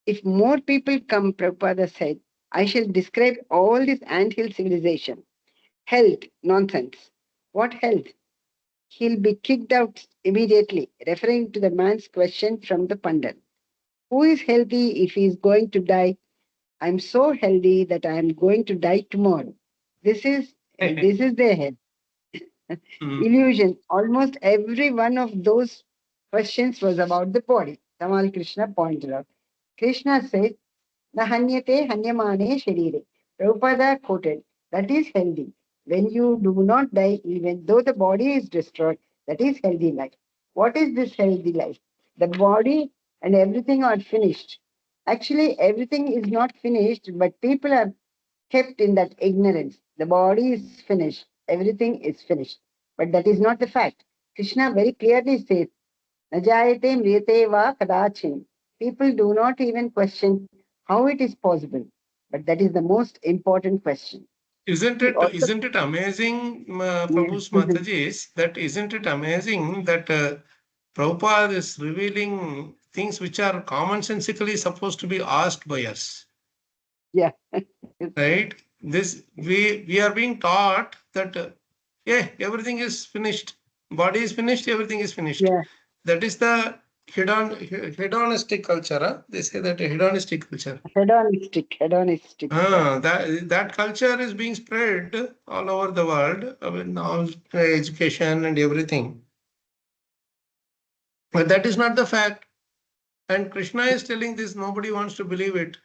If more people come, Prabhupada said, I shall describe all this anthill civilization. Health, nonsense. What health? He'll be kicked out immediately, referring to the man's question from the Pandal. Who is healthy if he is going to die? I'm so healthy that I am going to die tomorrow. This is their health. Mm. Illusion. Almost every one of those questions was about the body. Tamal Krishna pointed out. Krishna said, Na hanyate hanyamane sharire. Prabhupada quoted, that is healthy. When you do not die, even though the body is destroyed, that is healthy life. What is this healthy life? The body and everything are finished. Actually, everything is not finished, but people are kept in that ignorance. The body is finished, everything is finished. But that is not the fact. Krishna very clearly says, Najayate mriyate va kadachin. People do not even question how it is possible. But that is the most important question. Isn't He it also isn't it amazing, yeah. Prabhu's Mataji, that isn't it amazing that Prabhupada is revealing things which are commonsensically supposed to be asked by us, Yeah. right? This we are being taught that yeah, everything is finished, body is finished, everything is finished. Yeah. That is the hedonistic culture. They say that a hedonistic culture. Hedonistic. Yeah. That culture is being spread all over the world, in all education and everything. But that is not the fact. And Krishna is telling this, nobody wants to believe it.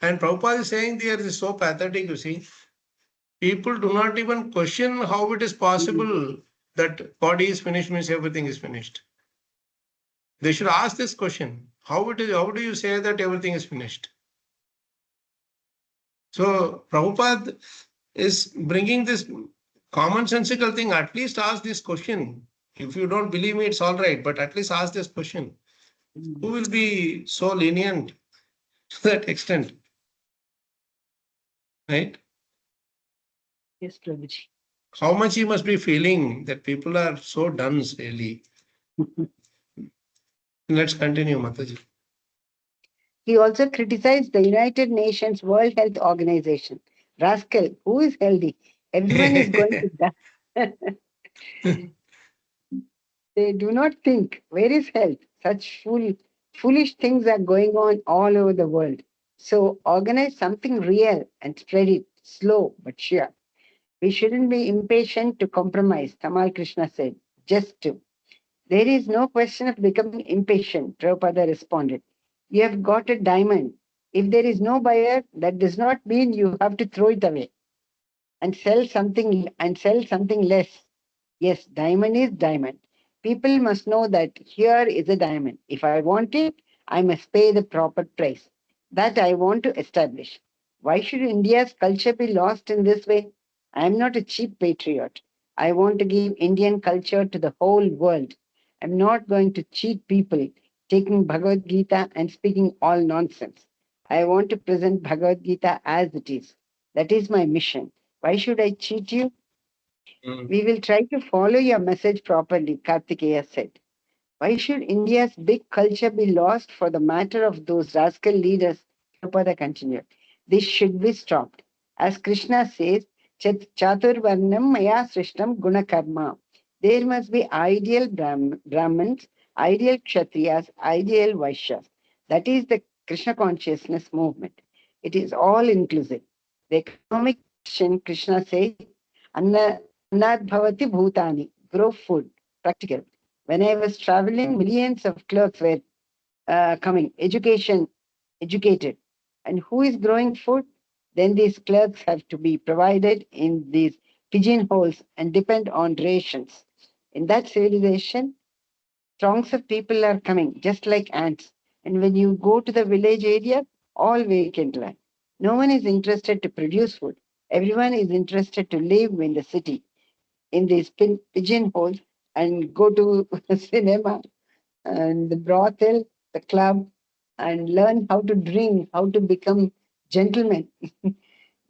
And Prabhupada is saying there is so pathetic, you see. People do not even question how it is Mhm. possible that body is finished means everything is finished. They should ask this question. How do you say that everything is finished? So Prabhupada is bringing this commonsensical thing. At least ask this question. If you don't believe me, it's all right, but at least ask this question. Mhm. Who will be so lenient to that extent, right? Yes, Prabhuji. How much he must be feeling that people are so dunce, really. Let's continue, Mataji. He also criticized the United Nations World Health Organization. Rascal, who is healthy? Everyone is going to die. They do not think. Where is health? Foolish things are going on all over the world. So organize something real and spread it slow but sure. We shouldn't be impatient to compromise, Tamal Krishna said. Just to. There is no question of becoming impatient, Prabhupada responded. You have got a diamond. If there is no buyer, that does not mean you have to throw it away and sell something less. Yes, diamond is diamond. People must know that here is a diamond. If I want it, I must pay the proper price. That I want to establish. Why should India's culture be lost in this way? I am not a cheap patriot. I want to give Indian culture to the whole world. I'm not going to cheat people taking Bhagavad Gita and speaking all nonsense. I want to present Bhagavad Gita as it is. That is my mission. Why should I cheat you? Mm. We will try to follow your message properly, Kartikeya said. Why should India's big culture be lost for the matter of those rascal leaders? Prabhupada continued. This should be stopped. As Krishna says, Chaturvarnam Maya Srishtam Gunakarma. There must be ideal Brahmins, ideal Kshatriyas, ideal Vaishyas. That is the Krishna consciousness movement. It is all inclusive. The economic question, Krishna says, Annad Bhavati Bhutani, grow food, practical. When I was traveling, millions of clerks were coming, educated. And who is growing food? Then these clerks have to be provided in these pigeonholes and depend on rations. In that civilization, throngs of people are coming, just like ants. And when you go to the village area, all vacant land. No one is interested to produce food. Everyone is interested to live in the city, in these pigeonholes, and go to cinema and the brothel, the club, and learn how to drink, how to become gentlemen.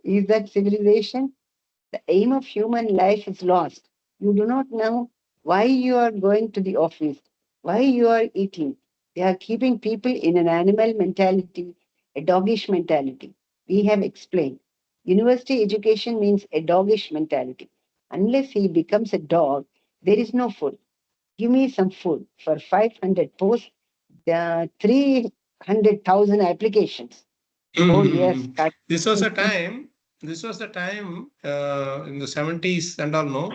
Is that civilization? The aim of human life is lost. You do not know why you are going to the office, why you are eating. They are keeping people in an animal mentality, a doggish mentality. We have explained. University education means a doggish mentality. Unless he becomes a dog, there is no food. Give me some food. For 500 posts, there are 300,000 applications. Oh, yes, cut. This was a time. This was the time in the 70s and all. No,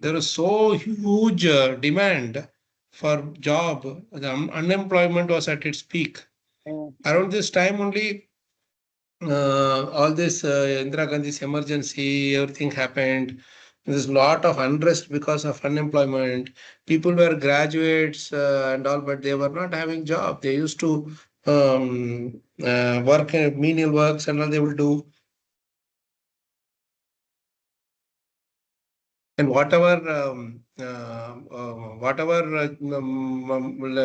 there was so huge demand for job. The unemployment was at its peak. Uh, Around this time only, all this Indira Gandhi's emergency, everything happened. There's a lot of unrest because of unemployment. People were graduates and all, but they were not having job. They used to work in menial works and all they will do. And whatever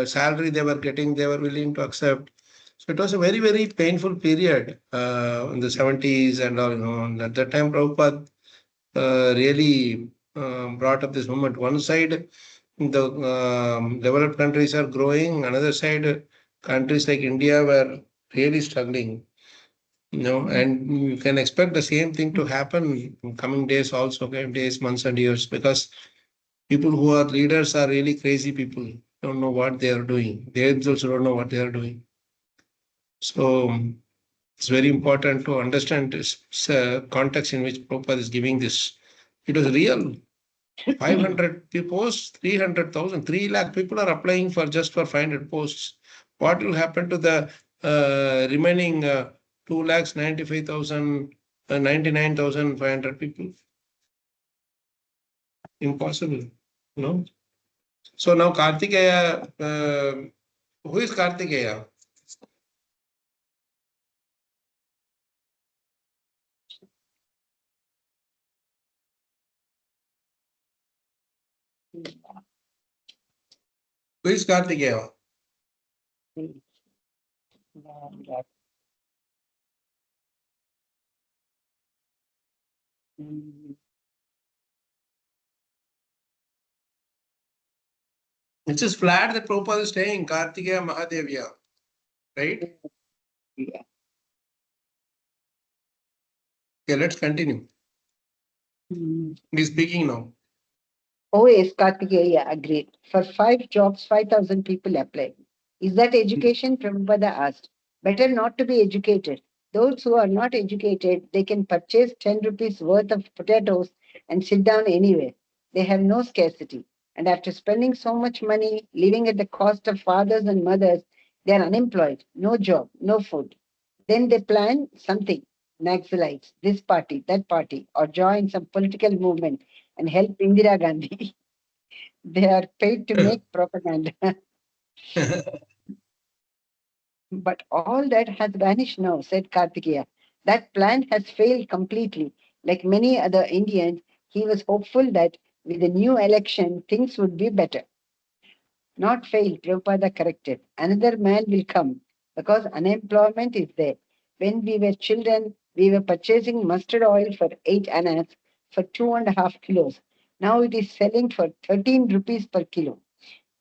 salary they were getting, they were willing to accept. So it was a very, very painful period in the 70s and all, you know. And at that time, Prabhupada really brought up this movement. One side, the developed countries are growing. Another side, countries like India were really struggling. You know, and you can expect the same thing to happen in coming days also, okay, days, months, and years, because people who are leaders are really crazy people. Don't know what they are doing. They themselves don't know what they are doing. So it's very important to understand this context in which Prabhupada is giving this. It was real. 500 posts, 300,000, 3 lakh people are applying for just for 500 posts. What will happen to the remaining 2 lakhs 95,000, 99,500 people? Impossible. No. So now Kartikeya, who is Kartikeya? Who is Kartikeya? It's just flat that Prabhupada is saying Kartikeya Mahadevya, right? Yeah. Okay, let's continue. He's speaking now. Oh, yes, Kartikeya agreed. For 5 jobs, 5,000 people applied. Is that education? Prabhupada asked. Better not to be educated. Those who are not educated, they can purchase 10 rupees worth of potatoes and sit down anywhere. They have no scarcity. And after spending so much money, living at the cost of fathers and mothers, they are unemployed, no job, no food. Then they plan something, Naxalites, this party, that party, or join some political movement and help Indira Gandhi. They are paid to make propaganda. But all that has vanished now, said Kartikeya. That plan has failed completely. Like many other Indians, he was hopeful that with the new election, things would be better. Not failed, Prabhupada corrected. Another man will come because unemployment is there. When we were children, we were purchasing mustard oil for 8 annas for 2.5 kilos. Now it is selling for 13 rupees per kilo.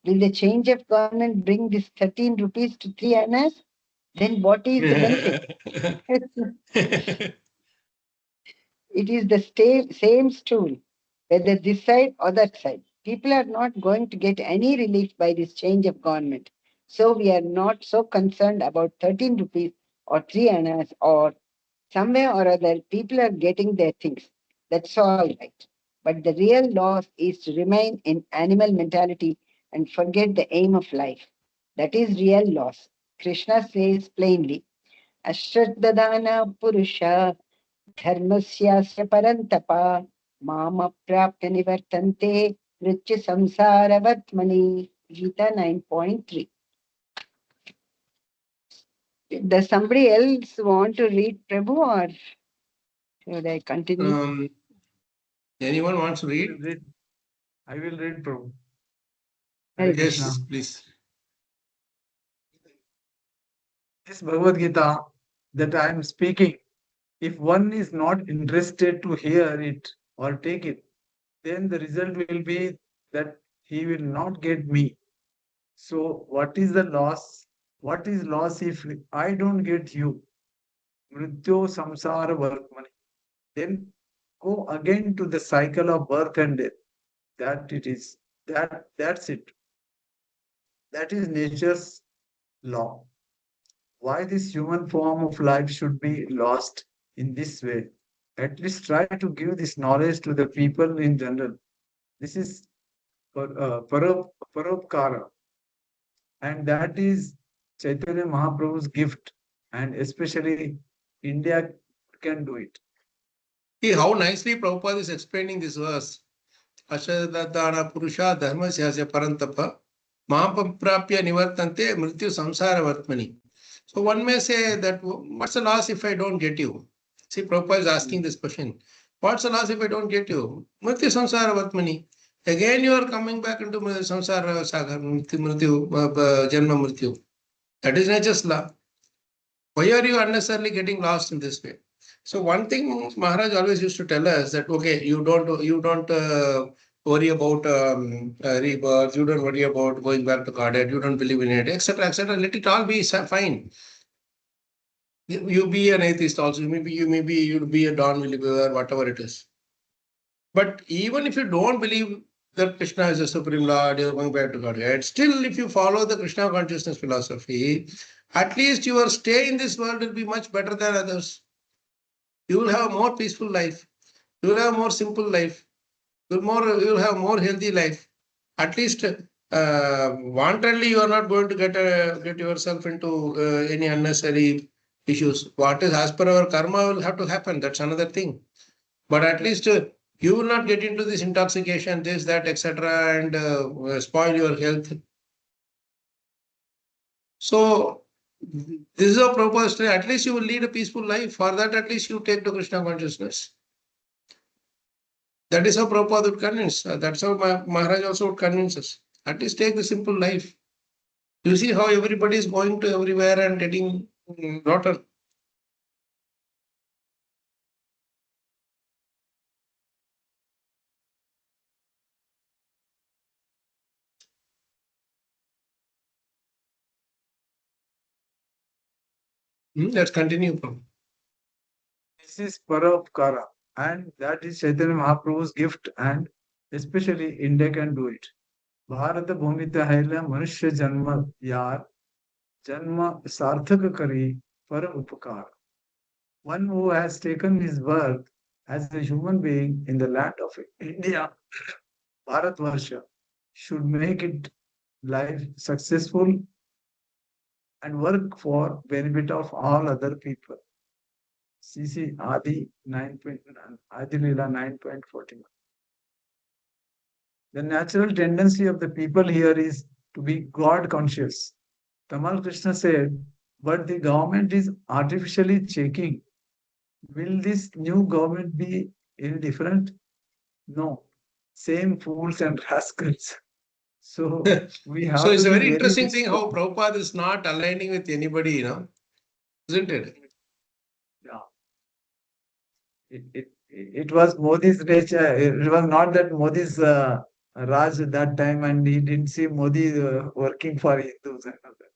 Will the change of government bring this 13 rupees to 3 annas? Then what is the benefit? It is the same stool, whether this side or that side. People are not going to get any relief by this change of government. So we are not so concerned about 13 rupees or 3 annas or somewhere or other, people are getting their things. That's all right. But the real loss is to remain in animal mentality and forget the aim of life. That is real loss. Krishna says plainly, Ashraddadana Purusha Dharmasyasya Parantapa Mama Prapta Nivartante Mrityu Samsaravatmani. Gita 9.3. Does somebody else want to read Prabhu or should I continue? Anyone wants to I will read? read. I will read, Prabhu. Hare Hare Krishna. Yes, Krishna. please. This Bhagavad Gita that I am speaking, if one is not interested to hear it or take it, then the result will be that he will not get me. So what is the loss? What is loss if I don't get you? Mrityo samsara vartmani. Then go again to the cycle of birth and death. That it is. That's it. That is nature's law. Why this human form of life should be lost in this way? At least try to give this knowledge to the people in general. This is paropkara, and that is Chaitanya Mahaprabhu's gift, and especially India can do it. See how nicely Prabhupada is explaining this verse. Ashadadana Purusha Dharmasyasya Parantapa Mahapaprapya Nivartante Mrityu Samsara Vartmani. So one may say that what's the loss if I don't get you? See, Prabhupada is asking this question. What's the loss if I don't get you? Mrityu Samsara Vartmani. Again you are coming back into Samsara Sagar, Mrityu, Janma Mrityu. That is nature's law. Why are you unnecessarily getting lost in this way? So one thing Maharaj always used to tell us that okay, you don't worry about rebirth, you don't worry about going back to Godhead, you don't believe in it, etc., etc. Let it all be fine. You be an atheist also. Maybe you'll be a non-believer, whatever it is. But even if you don't believe that Krishna is the Supreme Lord, you're going back to Godhead, still if you follow the Krishna consciousness philosophy, at least your stay in this world will be much better than others. You will have a more peaceful life. You will have a more simple life. You will have a more healthy life. At least wantedly you are not going to get yourself into any unnecessary issues. What is as per our karma will have to happen. That's another thing. But at least you will not get into this intoxication, this, that, etc., and spoil your health. So this is a proposed. At least you will lead a peaceful life. For that, at least you take to Krishna consciousness. That is how Prabhupada would convince. That's how Maharaj also would convince us. At least take the simple life. You see how everybody is going to everywhere and getting rotten. Let's continue. Prabhu. This is paropkara, and that is Chaitanya Mahaprabhu's gift, and especially India can do it. Bharata Bhumita Haila Manushya Janma Yar Janma Sarthaka Kari Para Upakar. One who has taken his birth as a human being in the land of India, Bharatvarsha, should make it life successful and work for benefit of all other people. CC Adi 9. Adi Lila 9.41. The natural tendency of the people here is to be God conscious. Tamal Krishna said, but the government is artificially checking. Will this new government be any different? No. Same fools and rascals. So we So have it's to a be very very interesting thing how Prabhupada is not aligning with anybody, isn't it? yeah. It was Modi's nature. It was not that Modi's Raj at that time, and he didn't see Modi working for Hindus and all that.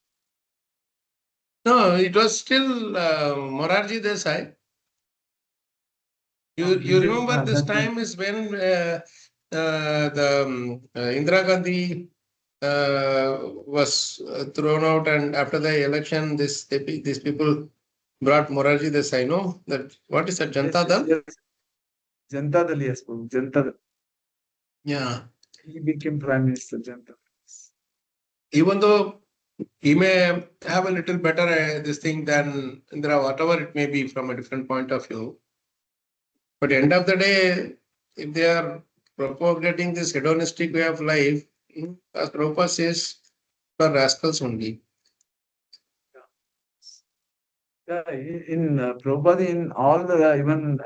No, it was still Morarji Desai. You remember this That time. time is when the Indira Gandhi was thrown out, and after the election, these people brought Morarji Desai. No, that what is that Janata Dal? Yes. Janata Dal, yes, Janata Dal. Yeah. He became Prime Minister, Janata Dal. Even though he may have a little better this thing than Indira, whatever it may be from a different point of view. But end of the day, if they are propagating this hedonistic way of life, as Prabhupada says, for rascals only. Yeah, in Prabhupada, in all the even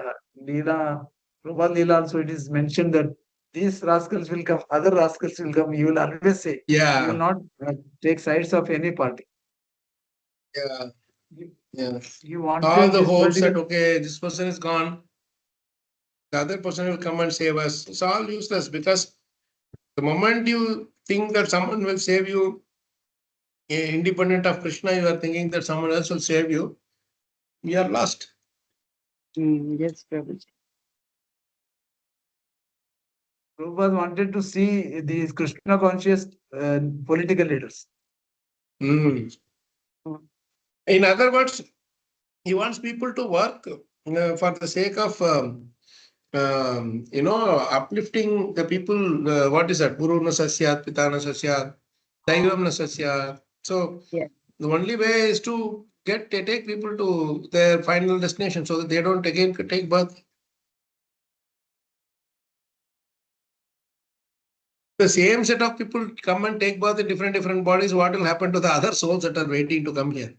Leela, Prabhupada Leela also, it is mentioned that these rascals will come, other rascals will come. You will always say, you will Yeah, not take sides of any party. yeah, You, yeah. you All wanted the this hopes that, particular. okay, this person is gone, the other person will come and save us. It's all useless because the moment you think that someone will save you, independent of Krishna, you are thinking that someone else will save you. We are lost. Yes, Prabhuji. Prabhupada wanted to see these Krishna conscious political leaders. Mm. In other words, he wants people to work for the sake of uplifting the people. What is that? Guru na sasyat, pita na sasyat, daivam na sasyat. So Yes. the only way is to take people to their final destination so that they don't again take birth. The same set of people come and take birth in different bodies. What will happen to the other souls that are waiting to come here?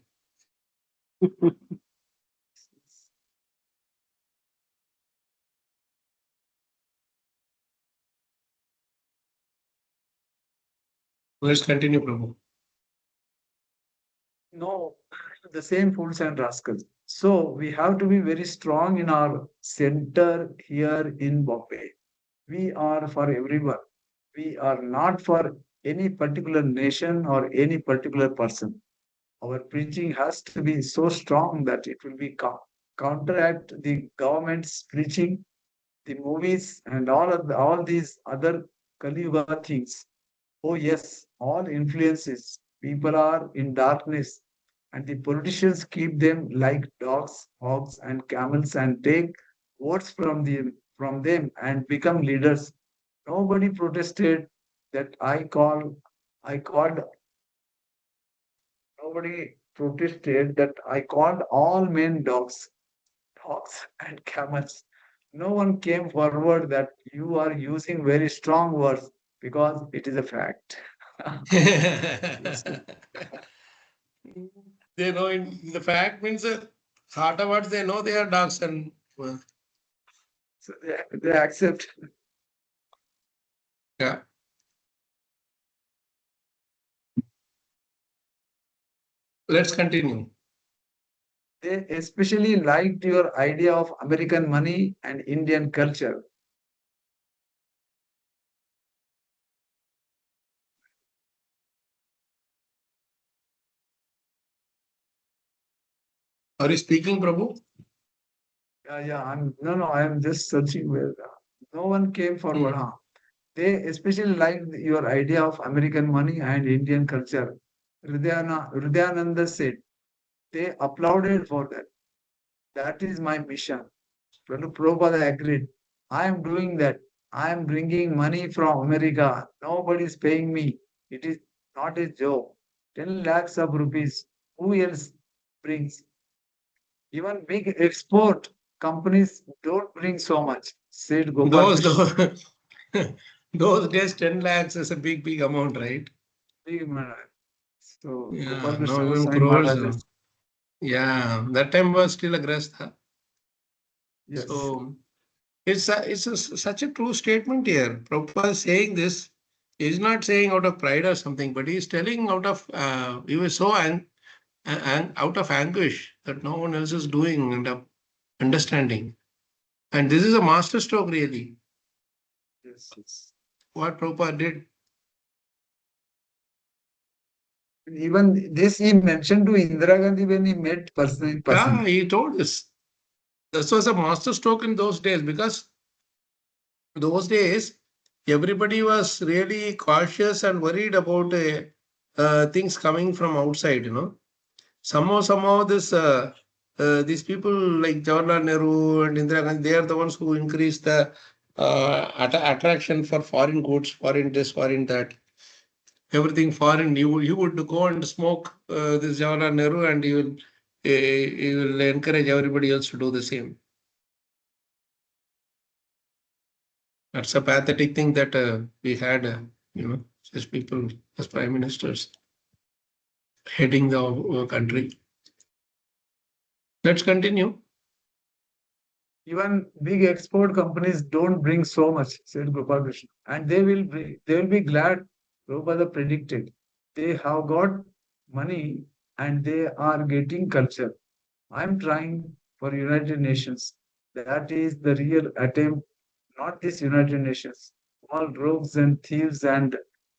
Let's continue, Prabhu. No, the same fools and rascals. So we have to be very strong in our center here in Bombay. We are for everyone. We are not for any particular nation or any particular person. Our preaching has to be so strong that it will be counteract the government's preaching, the movies, and all these other Kali Yuga things. Oh yes, all influences. People are in darkness, and the politicians keep them like dogs, hogs, and camels, and take votes from them and become leaders. Nobody protested that I called nobody protested that I called all men dogs and camels. No one came forward that you are using very strong words because it is a fact. They know the fact means afterwards they know they are dogs and So they accept. yeah. Let's continue. They especially liked your idea of American money and Indian culture. Are you speaking, Prabhu? Yeah, I am just searching where no one came forward. Huh? They especially liked your idea of American money and Indian culture. Hridayananda said they applauded for that. That is my mission. Prabhupada agreed. I am doing that. I am bringing money from America. Nobody is paying me. It is not a joke. 10 lakhs of rupees. Who else brings? Even big export companies don't bring so much, said Gopal Those Krishna. those, those days 10 lakhs is a big amount, right? Big man. So Gopal Yeah, no, Krishna even Goswami crores. Maharaj. Yeah, that time was still a grastha. Yes. So such a true statement here. Prabhupada is saying this. He's not saying out of pride or something, but he's telling out of he was so out of anguish that no one else is doing and understanding. And this is a master stroke, really. Yes. What Prabhupada did. Even this he mentioned to Indira Gandhi when he met person. Yeah, he told us. This was a master stroke in those days because those days everybody was really cautious and worried about things coming from outside. Somehow these people like Jawaharlal Nehru and Indira Gandhi, they are the ones who increased the attraction for foreign goods, foreign this, foreign that, everything foreign. You would go and smoke this Jawaharlal Nehru, and you will encourage everybody else to do the same. That's a pathetic thing that we had, such people as prime ministers heading the country. Let's continue. Even big export companies don't bring so much, said Gopal Krishna. And they will be glad, Prabhupada predicted. They have got money and they are getting culture. I'm trying for United Nations. That is the real attempt, not this United Nations. All rogues and thieves and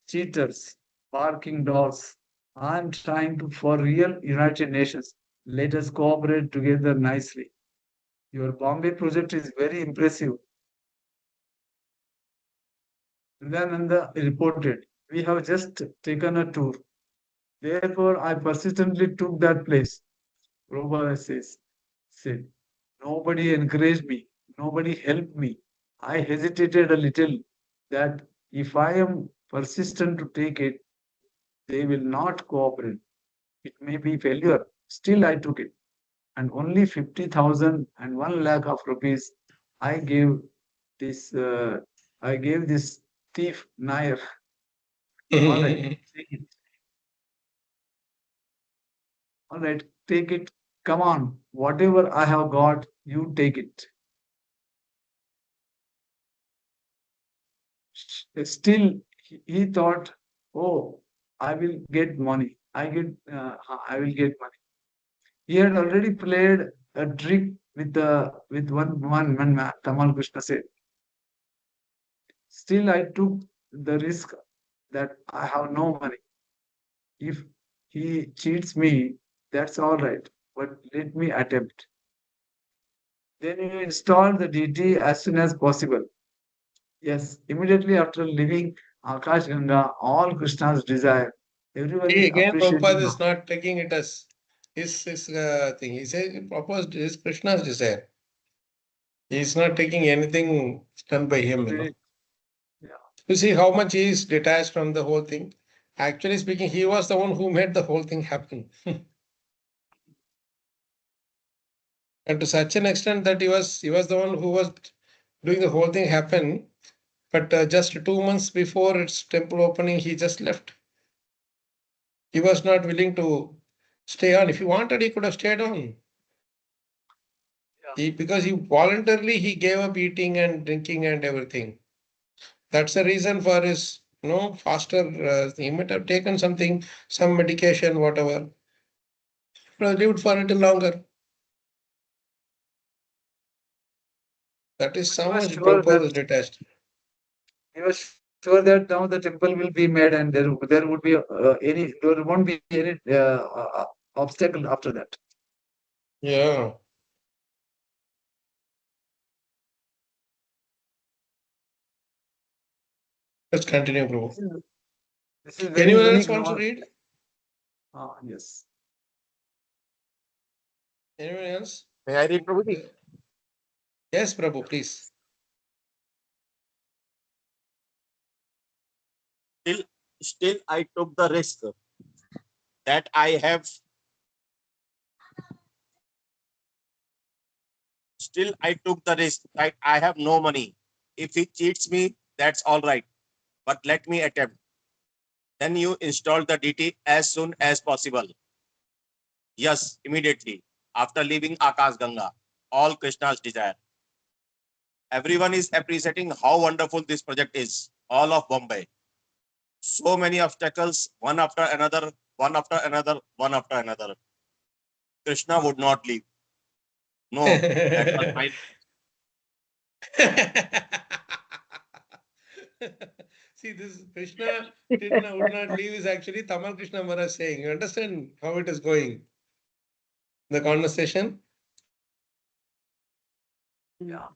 cheaters, barking dogs. I'm trying to for real United Nations. Let us cooperate together nicely. Your Bombay project is very impressive. Nanda reported, we have just taken a tour. Therefore, I persistently took that place. Prabhupada said, nobody encouraged me, nobody helped me. I hesitated a little that if I am persistent to take it, they will not cooperate. It may be failure. Still, I took it. And only 50,000 and 1 lakh of rupees I gave this I gave this thief Nair. All right, take it. All right, take it. Come on, whatever I have got, you take it. Still, he thought, oh, I will get money. I will get money. He had already played a trick with one man. Tamal Krishna said. Still, I took the risk that I have no money. If he cheats me, that's all right. But let me attempt. Then you install the DT as soon as possible. Yes, immediately after leaving Akash Ganga, all Krishna's desire. Everyone See, is again, appreciating Prabhupada now. is not taking it as his thing. He says he proposed is Krishna's desire. He is not taking anything done by him, you know. Very- Yeah, You see how much he is detached from the whole thing. Actually speaking, he was the one who made the whole thing happen. And to such an extent that he was the one who was doing the whole thing happen. But just 2 months before its temple opening, he just left. He was not willing to stay on. If he wanted, he could have stayed on. yeah. Because he voluntarily he gave up eating and drinking and everything. That's the reason for his faster. He might have taken something, some medication, whatever. Could have lived for a little longer. That is He how was much sure Prabhupada that was detached. now the temple will be made and there would be there won't be any obstacle after that. Yeah. Let's continue, This Prabhu. is, this is very Anyone else unique wants to knowledge. read? Yes. Anyone else? May I read, Prabhuji? Yes, Prabhu, please. Still, still, I took the risk that I have. Still, I took the risk that I have no money. If he cheats me, that's all right. But let me attempt. Then you install the DT as soon as possible. Yes, immediately after leaving Akash Ganga. All Krishna's desire. Everyone is appreciating how wonderful this project is. All of Bombay. So many obstacles, one after another, one after another, one after another. Krishna would not leave. No, that was my. See, this would not leave is actually Tamal Krishna Maharaj saying. You understand how it is going? The conversation. Yeah.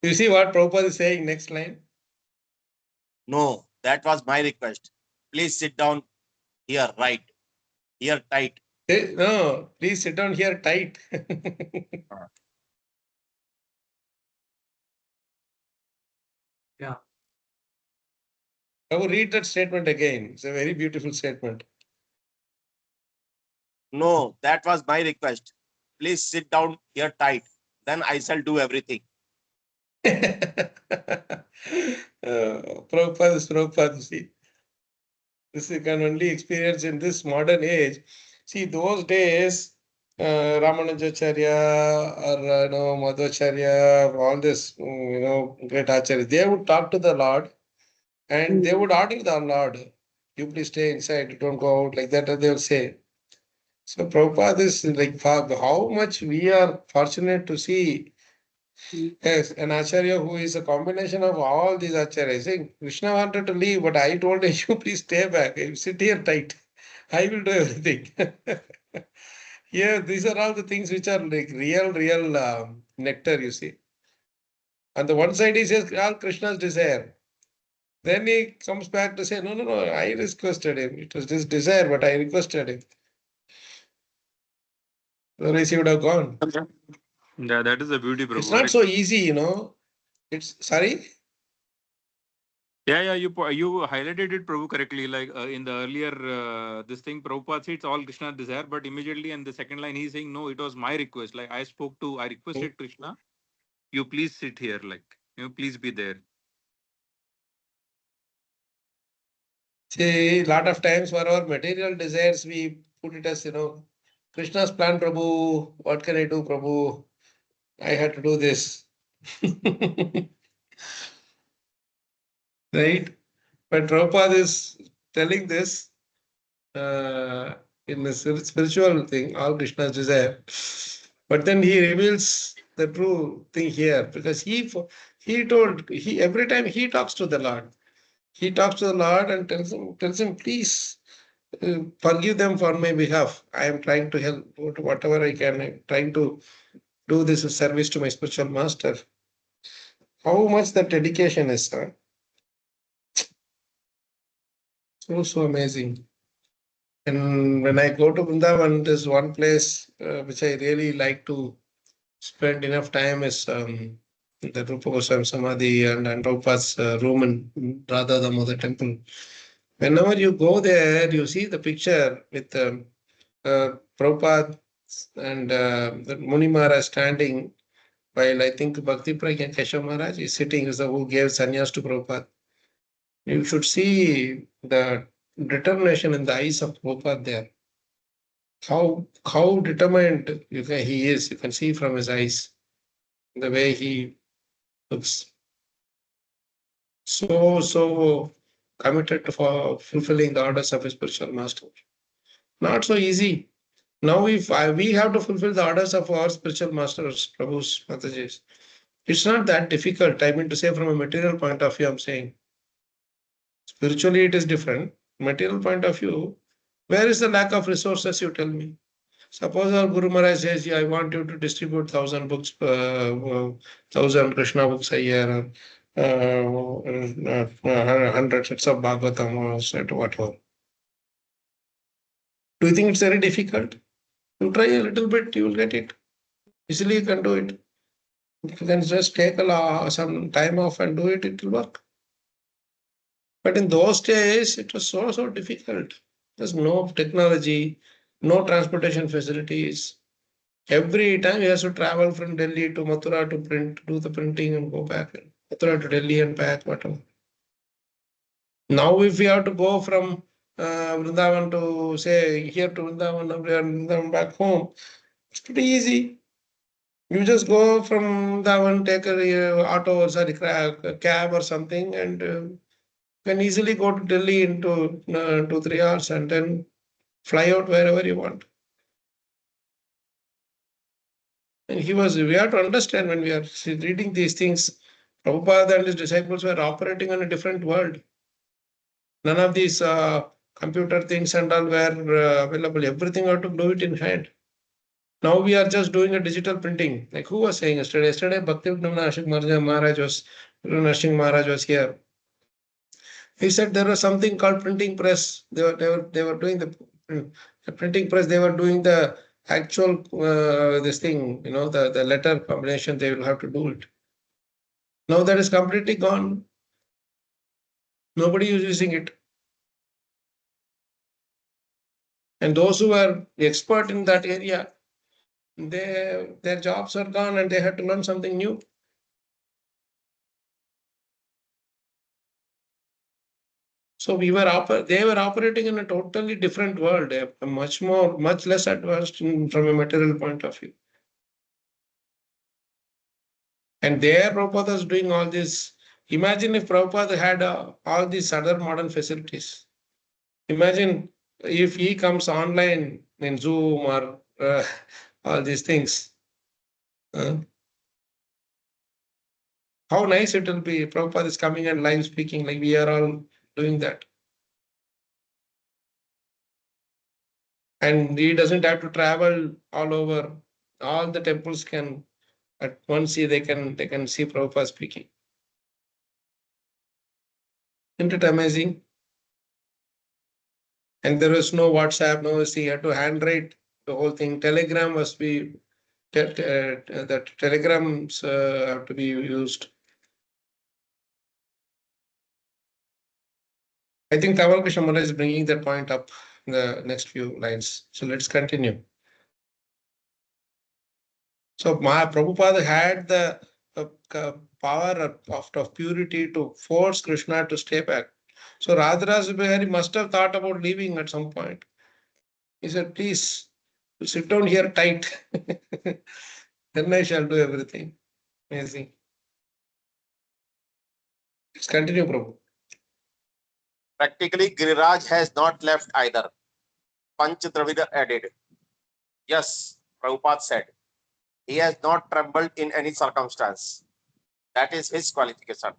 You see what Prabhupada is saying next line? No, that was my request. Please sit down here, right? Here, tight. No, please sit down here tight. Yeah. I will read that statement again. It's a very beautiful statement. No, that was my request. Please sit down here, tight. Then I shall do everything. Prabhupada is Prabhupada, see. This you can only experience in this modern age. See, those days, Ramanujacharya or Madhvacharya, all this, great Acharya, they would talk to the Lord and they would order the Lord, you please stay inside, don't go out, like that, they will say. So Prabhupada is like, how much we are fortunate to see. Yes, an Acharya who is a combination of all these Acharyas. Saying, Krishna wanted to leave, but I told him, you please stay back. You sit here tight. I will do everything. Yeah, these are all the things which are like real nectar, you see. On the one side, he says all Krishna's desire. Then he comes back to say, no, no, no, I requested him. It was his desire, but I requested him. Otherwise, he would have gone. Yeah, that is the beauty, It's Prabhu. not so easy, you know. It's sorry. Yeah, you highlighted it, Prabhu, correctly. Like in the earlier this thing, Prabhupada said it's all Krishna's desire, but immediately in the second line he's saying no, it was my request. Like I requested Krishna, you please sit here, like please be there. See, lot of times for our material desires, we put it as, Krishna's plan, Prabhu. What can I do, Prabhu? I had to do this. Right? But Prabhupada is telling this in a spiritual thing, all Krishna's desire. But then he reveals the true thing here because he every time he talks to the Lord, he talks to the Lord and tells him, please forgive them for my behalf. I am trying to help whatever I can. I'm trying to do this service to my spiritual master. How much the dedication is, huh? So amazing. And when I go to Vrindavan, there's one place which I really like to spend enough time is the Rupa Goswami Samadhi and Prabhupada's room in Radha Damodar temple. Whenever you go there, you see the picture with Prabhupada and the Muni Maharaj standing while I think Bhakti Pragya Keshav Maharaj is sitting, is the who gave sannyas to Prabhupada. You should see the determination in the eyes of Prabhupada there. How determined he is. You can see from his eyes the way he looks. So committed to for fulfilling the orders of his spiritual master. Not so easy. Now if we have to fulfill the orders of our spiritual masters, Prabhu's Matajis, it's not that difficult. I mean to say from a material point of view, I'm saying. Spiritually it is different. Material point of view, where is the lack of resources, you tell me? Suppose our Guru Maharaj says, yeah, I want you to distribute 1,000 books, 1,000 Krishna books a year, 100 sets of Bhagavatam or set whatever. Do you think it's very difficult? You try a little bit, you will get it. Easily you can do it. If you can just take some time off and do it, it will work. But in those days, it was so difficult. There's no technology, no transportation facilities. Every time he has to travel from Delhi to Mathura to do the printing and go back. Mathura to Delhi and back, whatever. Now, if we have to go from Vrindavan to say here to Vrindavan back home, it's pretty easy. You just go from Vrindavan, take a auto or a cab or something, and can easily go to Delhi into 2-3 hours and then fly out wherever you want. And we have to understand when we are reading these things, Prabhupada and his disciples were operating on a different world. None of these computer things and all were available. Everything had to do it in hand. Now we are just doing a digital printing. Like who was saying yesterday? Yesterday, Bhakti Maharaj was here. He said there was something called printing press. They were doing the printing press. They were doing the actual this thing. The letter combination. They will have to do it. Now that is completely gone. Nobody is using it. And those who are expert in that area, their jobs are gone and they had to learn something new. So they were operating in a totally different world, much less advanced from a material point of view. And there Prabhupada is doing all this. Imagine if Prabhupada had all these other modern facilities. Imagine if he comes online in Zoom or all these things. How nice it will be. Prabhupada is coming and live speaking like we are all doing that. And he doesn't have to travel all over. All the temples can at once see, they can see Prabhupada speaking. Isn't it amazing? And there was no WhatsApp, no, see, you had to handwrite the whole thing. Telegram must be, that telegrams have to be used. I think Tamal Krishnamala is bringing that point up in the next few lines. So let's continue. So Prabhupada had the power of purity to force Krishna to stay back. So Radharasa Bihari must have thought about leaving at some point. He said, please sit down here tight. Then I shall do everything. Amazing. Let's continue, Prabhu. Practically, Giriraj has not left either. Panch Dravida added. Yes, Prabhupada said. He has not trembled in any circumstance. That is his qualification.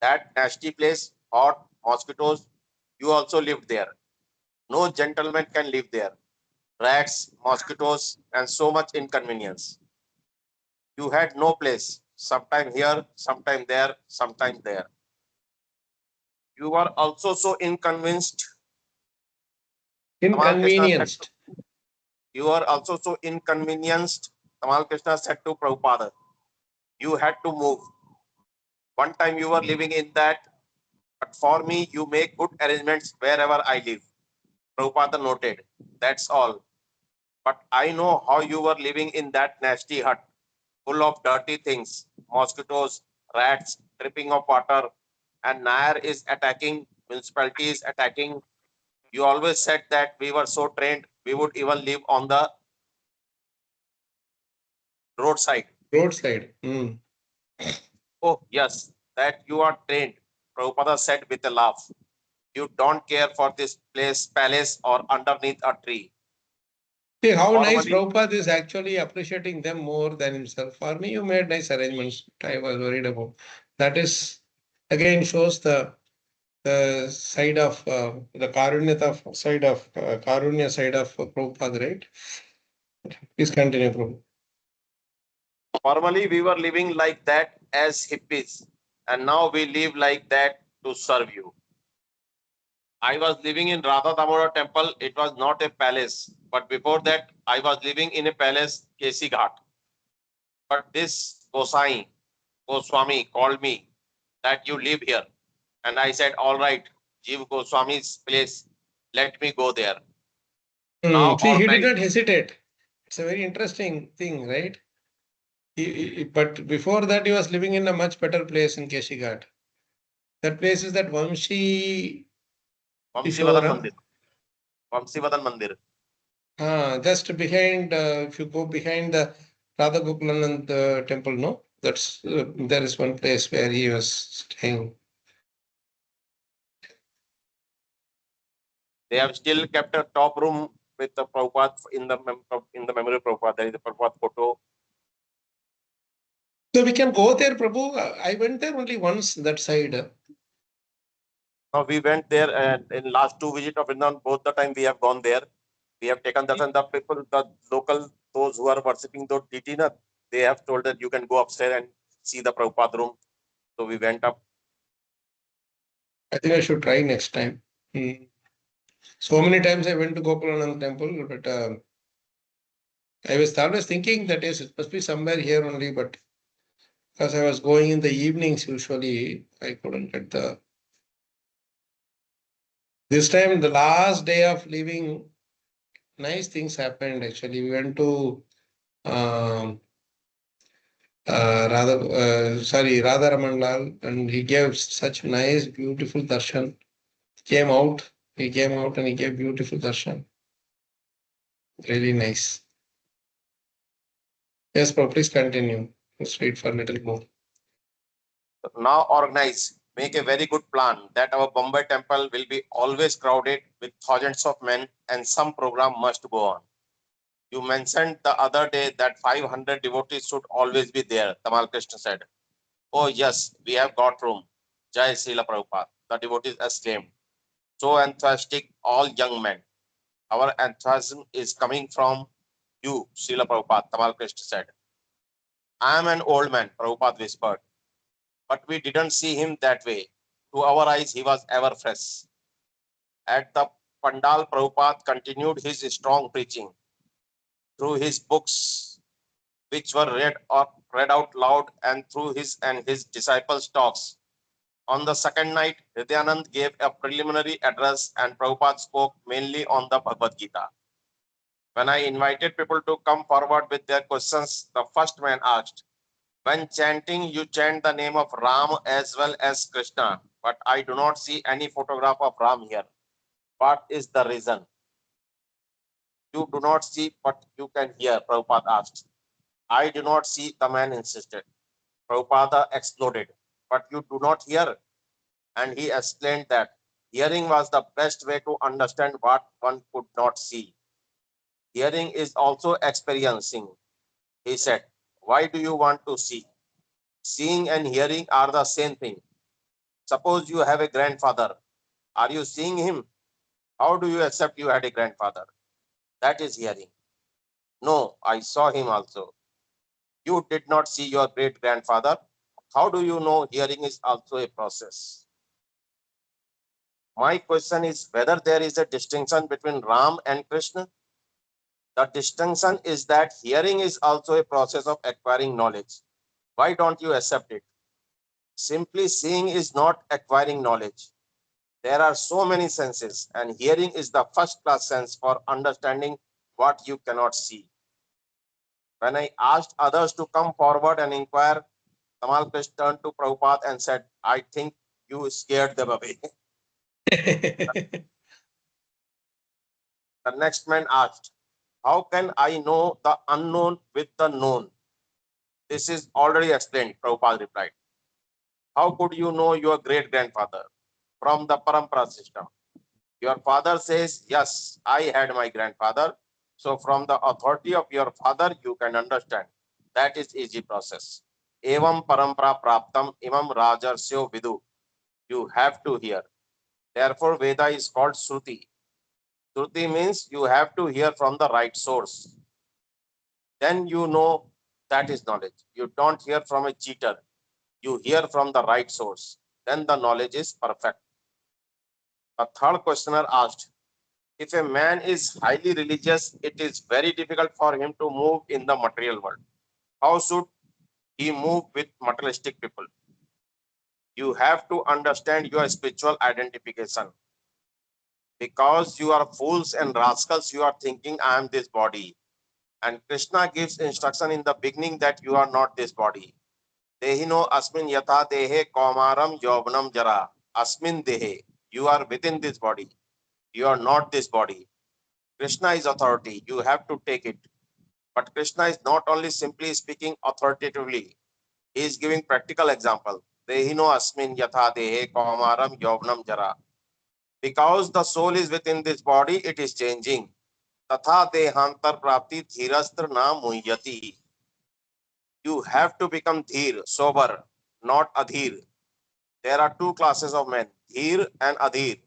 That nasty place, hot, mosquitoes, you also lived there. No gentleman can live there. Rats, mosquitoes, and so much inconvenience. You had no place. Sometime here, sometime there, sometime there. You were also so inconvenienced. Inconvenienced. You are also so inconvenienced. Tamal Krishna said to Prabhupada, you had to move. One time you were living in that, but for me, you make good arrangements wherever I live. Prabhupada noted, that's all. But I know how you were living in that nasty hut, full of dirty things, mosquitoes, rats, dripping of water, and Nair is attacking, municipality is attacking. You always said that we were so trained, we would even live on the roadside. Roadside. Oh, yes, that you are trained, Prabhupada said with a laugh. You don't care for this place, palace, or underneath a tree. See how nice Formally, Prabhupada is actually appreciating them more than himself. For me, you made nice arrangements. I was worried about. That is, again, shows the side of the Karunya side of Prabhupada, right? Please continue, Prabhu. Formally, we were living like that as hippies, and now we live like that to serve you. I was living in Radha Damodar temple. It was not a palace, but before that, I was living in a palace, Kesi Ghat. But this Goswami called me that you live here. And I said, all right, Jeev Goswami's place, let me go there. Now, See, all he did right. not hesitate. It's a very interesting thing, right? But before that, he was living in a much better place in Keshigat. That place is that Vamshi Vamsivadan Kishora. Mandir. Vamsivadan Mandir. Just behind, if you go behind the Radha Gokulanand temple, no? That's there is one place where he was staying. They have still kept a top room with the Prabhupada in the memory of Prabhupada. There is a Prabhupada photo. So we can go there, Prabhu. I went there only once that side. Now we went there and in last two visits of Vrindavan, both the time we have gone there. We have taken darshan. The people, the local, those who are worshipping those deity, they have told that you can go upstairs and see the Prabhupada room. So we went up. I think I should try next time. So many times I went to Gokulanand temple, but I was always thinking that yes, it must be somewhere here only, but because I was going in the evenings usually, I couldn't get the. This time, the last day of leaving, nice things happened actually. We went to Radha Raman Lal, and he gave such nice, beautiful darshan. He came out and he gave beautiful darshan. Really nice. Yes, Prabhu, please continue. Let's wait for a little more. Now organize, make a very good plan that our Bombay temple will be always crowded with thousands of men and some program must go on. You mentioned the other day that 500 devotees should always be there, Tamal Krishna said. Oh yes, we have got room. Jai Srila Prabhupada. The devotees exclaimed. So enthusiastic, all young men. Our enthusiasm is coming from you, Srila Prabhupada, Tamal Krishna said. I am an old man, Prabhupada whispered, but we didn't see him that way. To our eyes, he was ever fresh. At the Pandal, Prabhupada continued his strong preaching through his books, which were read out loud, and through his and his disciples' talks. On the second night, Hridyanand gave a preliminary address and Prabhupada spoke mainly on the Bhagavad Gita. When I invited people to come forward with their questions, the first man asked, when chanting, you chant the name of Ram as well as Krishna, but I do not see any photograph of Ram here. What is the reason? You do not see, but you can hear, Prabhupada asked. I do not see, the man insisted. Prabhupada exploded. But you do not hear? And he explained that hearing was the best way to understand what one could not see. Hearing is also experiencing, he said. Why do you want to see? Seeing and hearing are the same thing. Suppose you have a grandfather. Are you seeing him? How do you accept you had a grandfather? That is hearing. No, I saw him also. You did not see your great grandfather. How do you know hearing is also a process? My question is whether there is a distinction between Ram and Krishna. The distinction is that hearing is also a process of acquiring knowledge. Why don't you accept it? Simply seeing is not acquiring knowledge. There are so many senses, and hearing is the first class sense for understanding what you cannot see. When I asked others to come forward and inquire, Tamal Krishna turned to Prabhupada and said, I think you scared them away. The next man asked, how can I know the unknown with the known? This is already explained, Prabhupada replied. How could you know your great grandfather? From the parampara system. Your father says, yes, I had my grandfather. So from the authority of your father, you can understand. That is easy process. Evam parampara praptam imam rajarsyo vidu. You have to hear. Therefore, Veda is called Shruti. Shruti means you have to hear from the right source. Then you know that is knowledge. You don't hear from a cheater. You hear from the right source. Then the knowledge is perfect. A third questioner asked, if a man is highly religious, it is very difficult for him to move in the material world. How should he move with materialistic people? You have to understand your spiritual identification. Because you are fools and rascals, you are thinking, I am this body. And Krishna gives instruction in the beginning that you are not this body. Dehino asmin yatha dehe kaumaram yovnam jara. Asmin dehe. You are within this body. You are not this body. Krishna is authority. You have to take it. But Krishna is not only simply speaking authoritatively. He is giving practical example. Dehino asmin yatha dehe kaumaram yovnam jara. Because the soul is within this body, it is changing. Tatha dehantar prapti dhirastra na muhyati. You have to become dhir, sober, not adhir. There are two classes of men, dhir and adhir.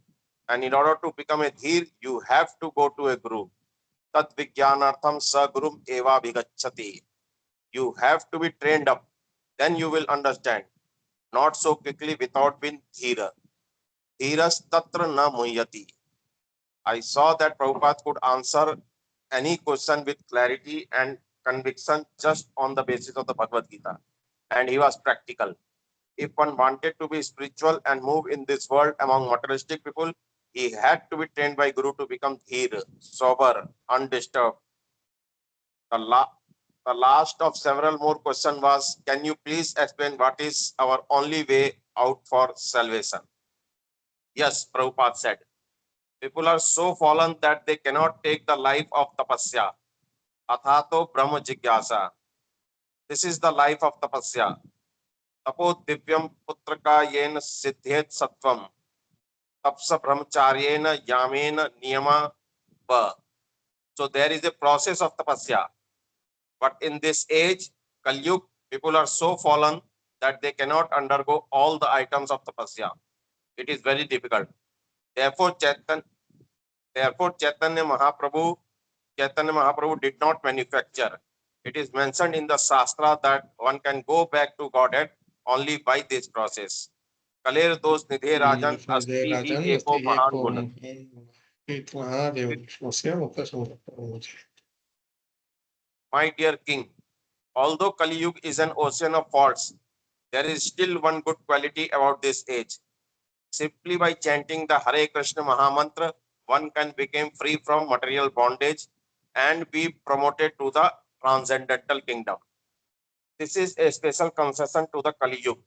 And in order to become a dhir, you have to go to a guru. Tat vijnanartham sa gurum eva vigacchati. You have to be trained up. Then you will understand. Not so quickly without being dhira. Dhiras tatra na muhyati. I saw that Prabhupada could answer any question with clarity and conviction just on the basis of the Bhagavad Gita. And he was practical. If one wanted to be spiritual and move in this world among materialistic people, he had to be trained by Guru to become dhir, sober, undisturbed. The last of several more questions was, can you please explain what is our only way out for salvation? Yes, Prabhupada said. People are so fallen that they cannot take the life of tapasya. Athato Brahma Jigyasa. This is the life of tapasya. Tapo divyam putraka yena siddhet sattvam. Tapsa brahmacharyena yamena niyama va. So there is a process of tapasya. But in this age, Kalyug, people are so fallen that they cannot undergo all the items of tapasya. It is very difficult. Therefore, Therefore, Chaitanya Mahaprabhu did not manufacture. It is mentioned in the Shastra that one can go back to Godhead only by this process. Kaler dos nidhe rajan asti hi eko mahan gun. My dear king, although Kali Yuga is an ocean of faults, there is still one good quality about this age. Simply by chanting the Hare Krishna Mahamantra, one can become free from material bondage and be promoted to the transcendental kingdom. This is a special concession to the Kali Yuga,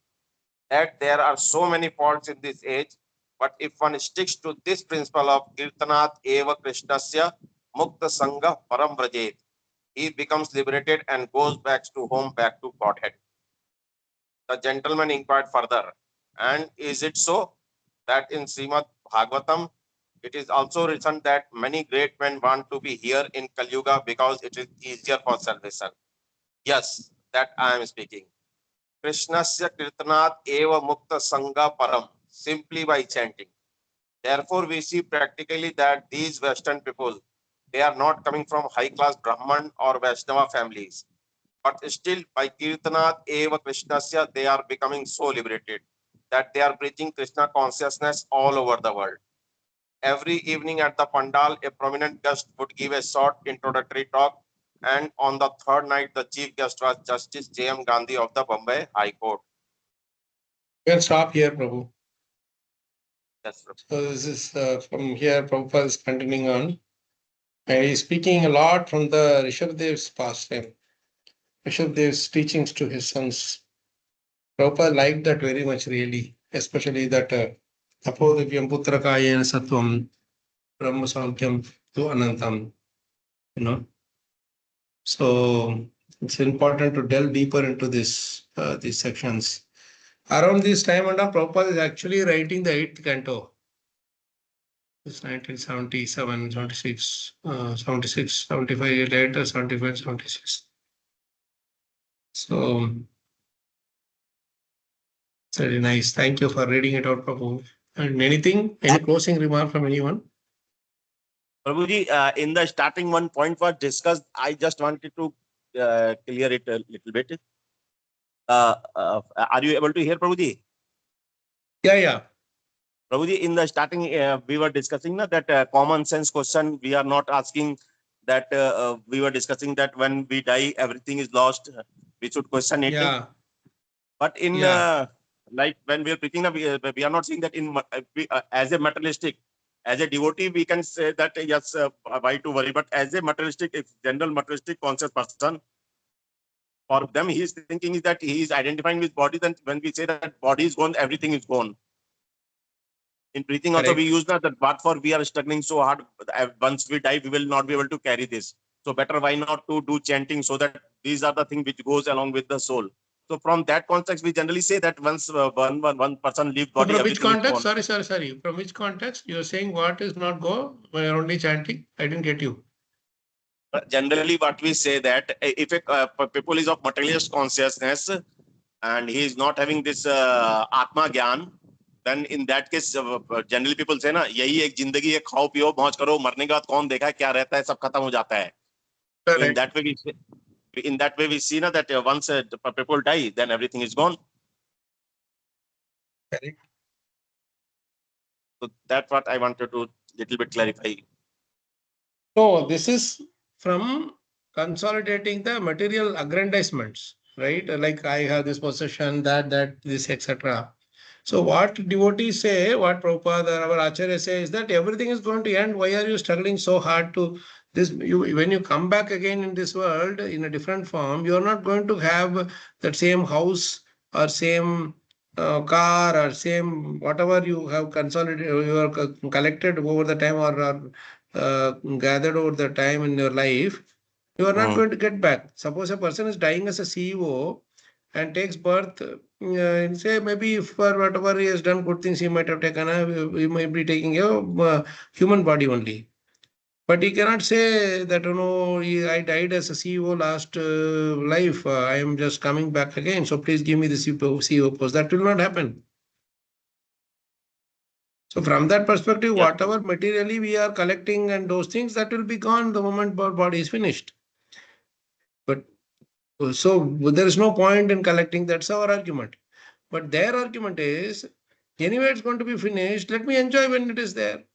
that there are so many faults in this age, but if one sticks to this principle of Kirtanat Eva Krishnasya Mukta Sangha Param Vrajet, he becomes liberated and goes back to home, back to Godhead. The gentleman inquired further, and is it so that in Srimad Bhagavatam, it is also written that many great men want to be here in Kali Yuga because it is easier for salvation? Yes, that I am speaking. Krishnasya Kirtanat Eva Mukta Sangha Param, simply by chanting. Therefore, we see practically that these Western people, they are not coming from high-class Brahman or Vaishnava families. But still, by Kirtanat Eva Krishnasya, they are becoming so liberated that they are preaching Krishna consciousness all over the world. Every evening at the Pandal, a prominent guest would give a short introductory talk, and on the third night, the chief guest was Justice J.M. Gandhi of the Bombay High Court. You can stop here, Prabhu. Yes, So this is from here, Prabhupada is continuing on. And he's speaking a lot from the Rishabhdev's pastime. Rishabhdev's teachings to his sons. Prabhupada liked that very much, really, especially that Tapodivyam Putrakayena Sattvam Brahma Samkhyaam to Anantam. You know, so it's important to delve deeper into this these sections. Around this time, and Prabhupada is actually writing the 8th canto. It's 1977, 76, 76, 75 years later, 75, 76. So, it's very nice. Thank you for reading it out, Prabhu. And anything, any closing remark from anyone? Prabhuji, in the starting one point was discussed, I just wanted to clear it a little bit. Are you able to hear, Prabhuji? Yeah. Prabhuji, in the starting, we were discussing that common sense question. We are not asking that we were discussing that when we die, everything is lost. We should question it. Yeah. But in like when we are preaching, we are not saying that in as a materialistic, as a devotee, we can say that yes, why to worry? But as a materialistic, if general materialistic conscious person, for them, he is thinking is that he is identifying with body. Then when we say that body is gone, everything is gone. In preaching also, we use that what for we are struggling so hard. Once we die, we will not be able to carry this. So better why not to do chanting so that these are the things which goes along with the soul. So from that context, we generally say that once one person leaves body, from which context? Sorry. From which context? You are saying what is not go? We are only chanting. I didn't get you. Generally, what we say that if a people is of materialist consciousness and he is not having this Atma Gyan, then in that case, generally people say ना यही एक जिंदगी है खाओ पियो मौज करो मरने के बाद कौन देखा है क्या रहता है सब खत्म हो जाता है. So in that way we see ना that once people die, then everything is gone. Correct. So that's what I wanted to little bit clarify. No, this is from consolidating the material aggrandizements, right? Like I have this possession, that, this, etc. So what devotees say, what Prabhupada or our Acharya say is that everything is going to end. Why are you struggling so hard to this? When you come back again in this world in a different form, you are not going to have that same house or same car or same whatever you have consolidated, you are collected over the time or gathered over the time in your life. You are not going to get back. Suppose a person is dying as a CEO and takes birth, say maybe for whatever he has done good things he might have taken, he might be taking a human body only. But he cannot say that, I died as a CEO last life. I am just coming back again. So please give me the CEO post. That will not happen. So from that perspective, Yes. whatever materially we are collecting and those things, that will be gone the moment our body is finished. But so there is no point in collecting. That's our argument. But their argument is, anyway, it's going to be finished. Let me enjoy when it is there.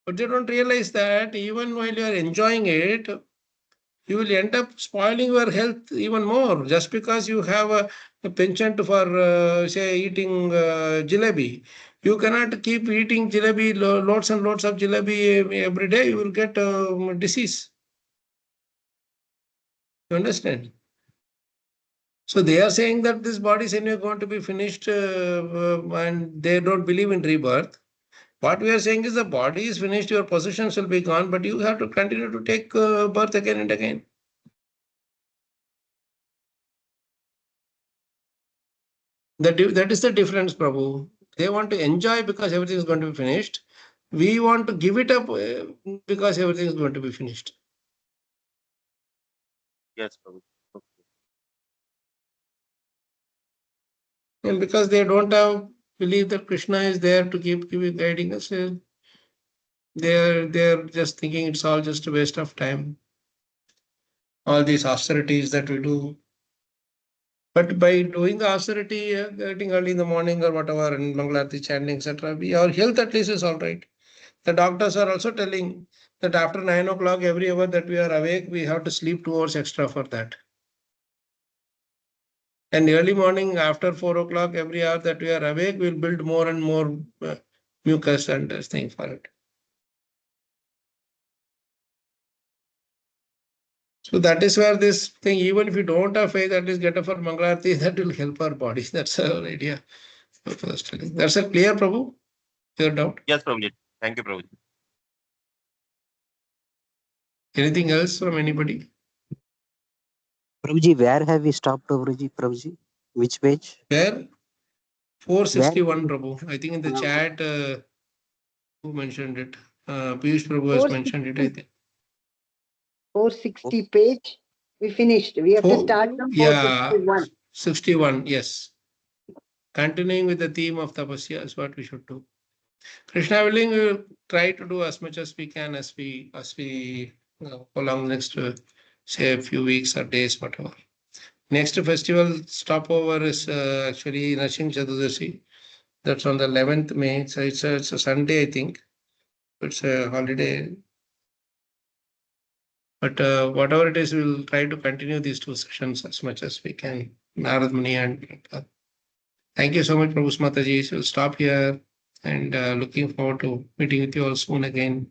But they don't realize that even while you are enjoying it, you will end up spoiling your health even more. Just because you have a penchant for, say, eating jalebi, you cannot keep eating jalebi, loads and loads of jalebi every day. You will get disease. You understand? So they are saying that this body is anyway going to be finished and they don't believe in rebirth. What we are saying is the body is finished, your possessions will be gone, but you have to continue to take birth again and again. That is the difference, Prabhu. They want to enjoy because everything is going to be finished. We want to give it up because everything is going to be finished. Yes, Prabhu. And because they don't have belief that Krishna is there to keep guiding us, they're just thinking it's all just a waste of time. All these austerities that we do. But by doing the austerity, getting early in the morning or whatever, and Mangalarti chanting, etc., our health at least is all right. The doctors are also telling that after 9 o'clock, every hour that we are awake, we have to sleep 2 hours extra for that. And early morning, after 4 o'clock, every hour that we are awake, we'll build more and more mucus and this thing for it. So that is where this thing, even if you don't have faith, at least get up for Mangalarti, that will help our body. That's our idea. That's a clear, Prabhu? Your doubt? Yes, Prabhuji. Thank you, Prabhuji. Anything else from anybody? Prabhuji, where have we stopped, Prabhuji? Which page? Where? 461, Prabhu. I think in the chat, who mentioned it? Piyush Prabhu has mentioned it, I think. 460 page. We finished. We have to start from 461. 61, yes. Continuing with the theme of tapasya is what we should do. Krishna willing, we will try to do as much as we can as we along next, say, a few weeks or days, whatever. Next festival stopover is actually Nrsimha Chaturdashi. That's on the 11th May. So it's a Sunday, I think. It's a holiday. But whatever it is, we'll try to continue these 2 sessions as much as we can. Narad Muni and thank you so much, Prabhu Mataji. So we'll stop here and looking forward to meeting with you all soon again.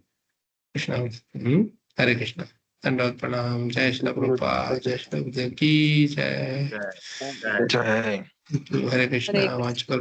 Krishna. Hare Krishna. Dandavad Pranam. Jai Shri Prabhupada. Jai Shri Gurudev Ki Jai. Jai. Hare Krishna. Vachkal.